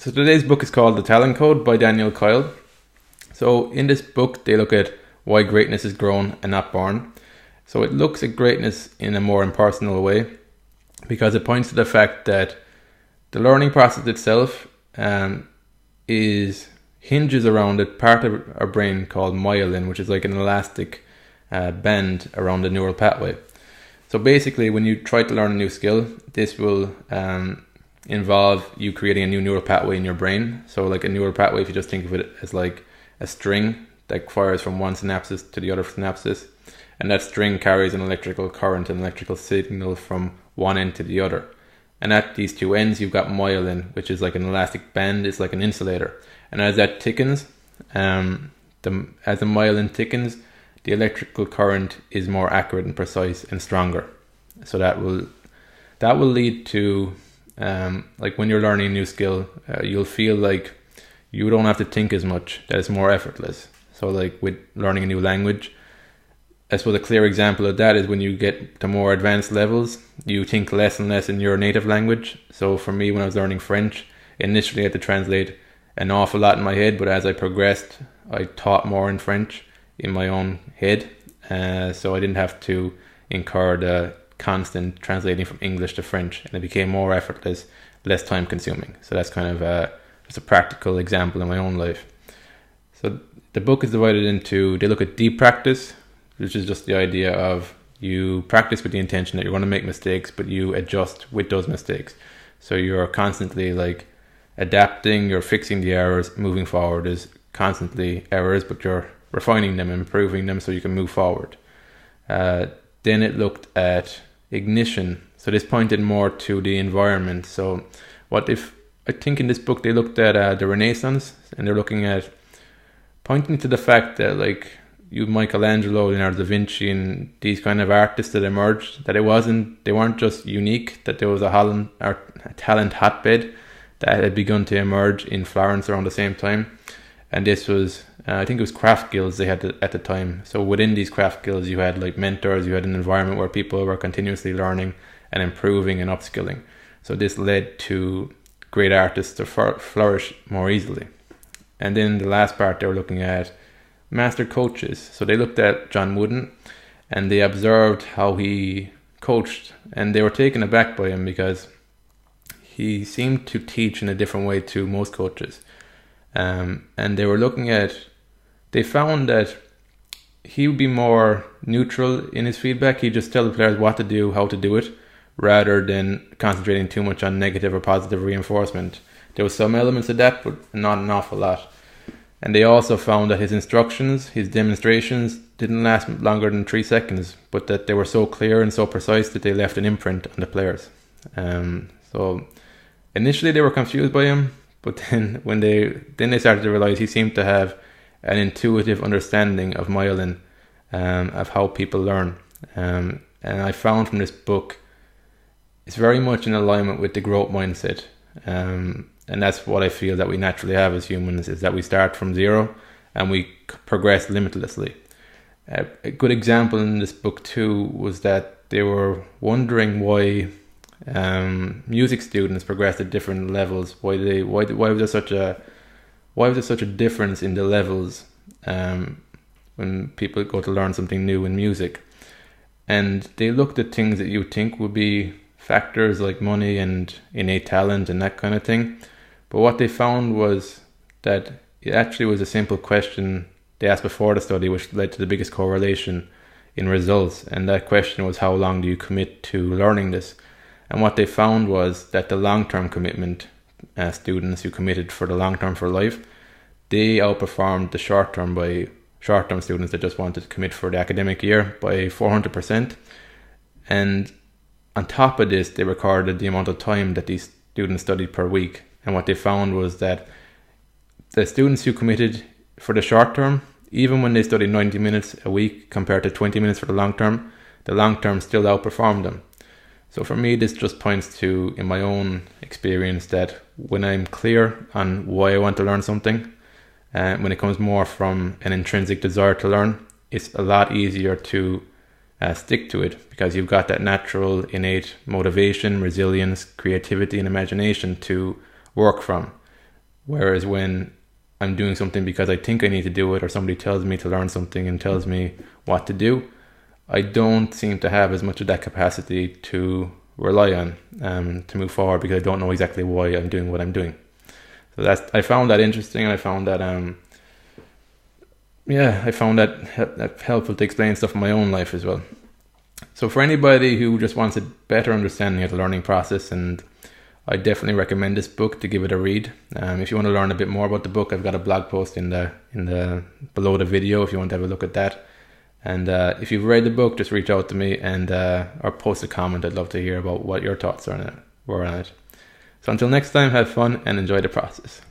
So today's book is called The Talent Code by Daniel Coyle. So in this book, they look at why greatness is grown and not born. So it looks at greatness in a more impersonal way because it points to the fact that the learning process itself hinges around a part of our brain called myelin, which is like an elastic band around the neural pathway. So basically, when you try to learn a new skill, this will involve you creating a new neural pathway in your brain. So like a neural pathway, if you just think of it as like a string that fires from one synapses to the other synapses, and that string carries an electrical current, an electrical signal from one end to the other. And at these two ends, you've got myelin, which is like an elastic band. It's like an insulator. And as that thickens, as the myelin thickens, the electrical current is more accurate and precise and stronger. So that will lead to like when you're learning a new skill, you'll feel like you don't have to think as much. That it's more effortless. So like with learning a new language, I suppose a clear example of that is when you get to more advanced levels, you think less and less in your native language. So for me, when I was learning French, initially I had to translate an awful lot in my head, but as I progressed, I taught more in French in my own head. So I didn't have to incur the constant translating from English to French, and it became more effortless, less time consuming. So that's kind of just a practical example in my own life. So the book is divided into, they look at deep practice, which is just the idea of you practice with the intention that you're going to make mistakes, but you adjust with those mistakes. So you're constantly like adapting, you're fixing the errors, moving forward. There's constantly errors, but you're refining them, improving them so you can move forward. Then it looked at ignition. So this pointed more to the environment. So I think in this book they looked at the Renaissance, and they're looking at pointing to the fact that like Michelangelo, Leonardo da Vinci, and these kind of artists that emerged, that they weren't just unique, that there was a talent hotbed that had begun to emerge in Florence around the same time. And this was, I think it was craft guilds they had at the time. So within these craft guilds, you had like mentors, you had an environment where people were continuously learning and improving and upskilling. So this led to great artists to flourish more easily. And then the last part, they were looking at master coaches. So they looked at John Wooden and they observed how he coached, and they were taken aback by him because he seemed to teach in a different way to most coaches. And they found that he would be more neutral in his feedback. He'd just tell the players what to do, how to do it, rather than concentrating too much on negative or positive reinforcement. There was some elements of that, but not an awful lot. And they also found that his instructions, his demonstrations, didn't last longer than 3 seconds, but that they were so clear and so precise that they left an imprint on the players. So initially they were confused by him, but then when they started to realize he seemed to have an intuitive understanding of myelin, of how people learn. And I found from this book, it's very much in alignment with the growth mindset. And that's what I feel that we naturally have as humans, is that we start from zero and we progress limitlessly. A good example in this book too was that they were wondering why music students progressed at different levels. Why was there such a difference in the levels when people go to learn something new in music? And they looked at things that you would think would be factors like money and innate talent and that kind of thing. But what they found was that it actually was a simple question they asked before the study, which led to the biggest correlation in results. And that question was, how long do you commit to learning this? And what they found was that the long-term commitment students who committed for the long-term for life, they outperformed the short-term students that just wanted to commit for the academic year by 400%. And on top of this, they recorded the amount of time that these students studied per week. And what they found was that the students who committed for the short term, even when they studied 90 minutes a week compared to 20 minutes for the long term still outperformed them. So for me, this just points to, in my own experience, that when I'm clear on why I want to learn something, when it comes more from an intrinsic desire to learn, it's a lot easier to stick to it, because you've got that natural innate motivation, resilience, creativity and imagination to work from. Whereas when I'm doing something because I think I need to do it, or somebody tells me to learn something and tells me what to do, I don't seem to have as much of that capacity to rely on to move forward, because I don't know exactly why I'm doing what I'm doing. So I found that interesting, and I found that helpful to explain stuff in my own life as well. So for anybody who just wants a better understanding of the learning process, and I definitely recommend this book to give it a read. If you want to learn a bit more about the book, I've got a blog post in the below the video if you want to have a look at that. And if you've read the book, just reach out to me and or post a comment. I'd love to hear about what your thoughts were on it. So until next time, have fun and enjoy the process.